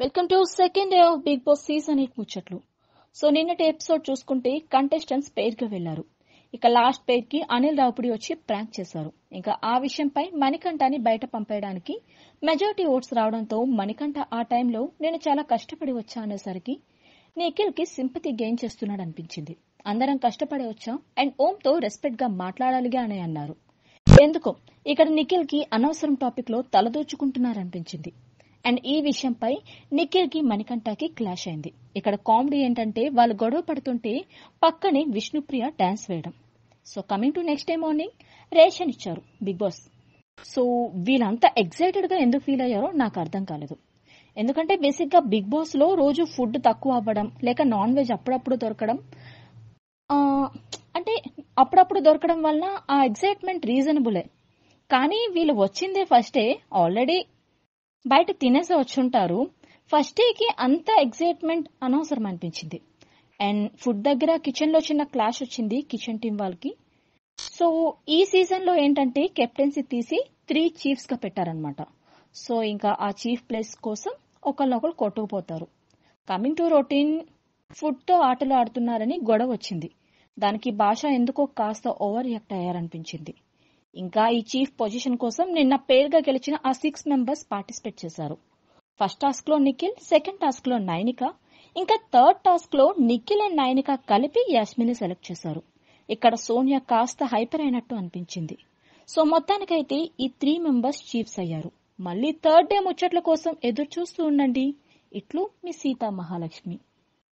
Welcome to second day of Bigg Boss season 8 ముచ్చట్లు. So నిన్నటి episode చూసుకుంటే contestants పేర్ గా వెళ్లారు. ఇక లాస్ట్ పేర్ కి అనిల్ రావుపుడి వచ్చి ప్రాంక్ చేశారు. ఇంకా ఆ విషయంపై మణికంఠని బయట పంపేయడానికి మెజారిటీ ఓట్స్ రావడంతో మణికంఠ ఆ టైంలో నేను చాలా కష్టపడి వచ్చా అనేసరికి నిఖిల్ కి సింపతి గెయిన్ చేస్తున్నాడు అనిపించింది. అందరం కష్టపడి వచ్చాం అండ్ ఓం తో రెస్పెక్ట్ గా మాట్లాడాలిగా అని అన్నారు. ఎందుకో ఇక్కడ నిఖిల్ కి అనవసరం టాపిక్ లో తలదూచుకుంటున్నారనిపించింది. అండ్ ఈ విషయంపై నిఖిల్ కి మణికంఠకి క్లాష్ అయింది. ఇక్కడ కామెడీ ఏంటంటే వాళ్ళు గొడవ పడుతుంటే పక్కనే విష్ణుప్రియ డాన్స్ వేయడం. So coming to next day morning ration ఇచ్చారు బిగ్ బాస్. సో వీళ్ళంతా ఎక్సైటెడ్ గా ఎందుకు ఫీల్ అయ్యారో నాకు అర్థం కాలేదు. ఎందుకంటే బేసిక్ గా బిగ్ బాస్ లో రోజు ఫుడ్ తక్కువ అవ్వడం లేక నాన్ వెజ్ అప్పుడప్పుడు దొరకడం అంటే అప్పుడప్పుడు దొరకడం వల్ల ఆ ఎక్సైట్మెంట్ రీజనబులే. కానీ వీళ్ళు వచ్చిందే ఫస్ట్ డే, ఆల్రెడీ బయట తినేసి వచ్చుంటారు. ఫస్ట్ డేకి అంత ఎక్సైట్మెంట్ అనవసరం అనిపించింది. అండ్ ఫుడ్ దగ్గర కిచెన్ లో చిన్న క్లాష్ వచ్చింది కిచెన్ టీం వాళ్ళకి. సో ఈ సీజన్ లో ఏంటంటే కెప్టెన్సీ తీసి 3 చీఫ్స్ గా పెట్టారనమాట. సో ఇంకా ఆ చీఫ్ ప్లేస్ కోసం ఒకళ్ళొకరు కొట్టుకుపోతారు. కమింగ్ టు రొటీన్, ఫుడ్ తో ఆటలు ఆడుతున్నారని గొడవ వచ్చింది. దానికి భాష ఎందుకో కాస్త ఓవర్ రియాక్ట్ అయ్యారనిపించింది. ఇంకా ఈ చీఫ్ పొజిషన్ కోసం నిన్న పేరుగా గెలిచిన ఆ 6 మెంబర్స్ పార్టిసిపేట్ చేశారు. ఫస్ట్ టాస్క్ లో నిఖిల్, సెకండ్ టాస్క్ లో నైనిక, ఇంకా థర్డ్ టాస్క్ లో నిఖిల్ అండ్ నైనిక కలిపి యాస్మిని సెలెక్ట్ చేశారు. ఇక్కడ సోనియా కాస్త హైపర్ అయినట్టు అనిపించింది. సో మొత్తానికైతే ఈ 3 మెంబర్స్ చీఫ్స్ అయ్యారు. మళ్ళీ థర్డ్ డే ముచ్చట్ల కోసం ఎదురు చూస్తూ ఉండండి. ఇట్లు మీ సీతా మహాలక్ష్మి.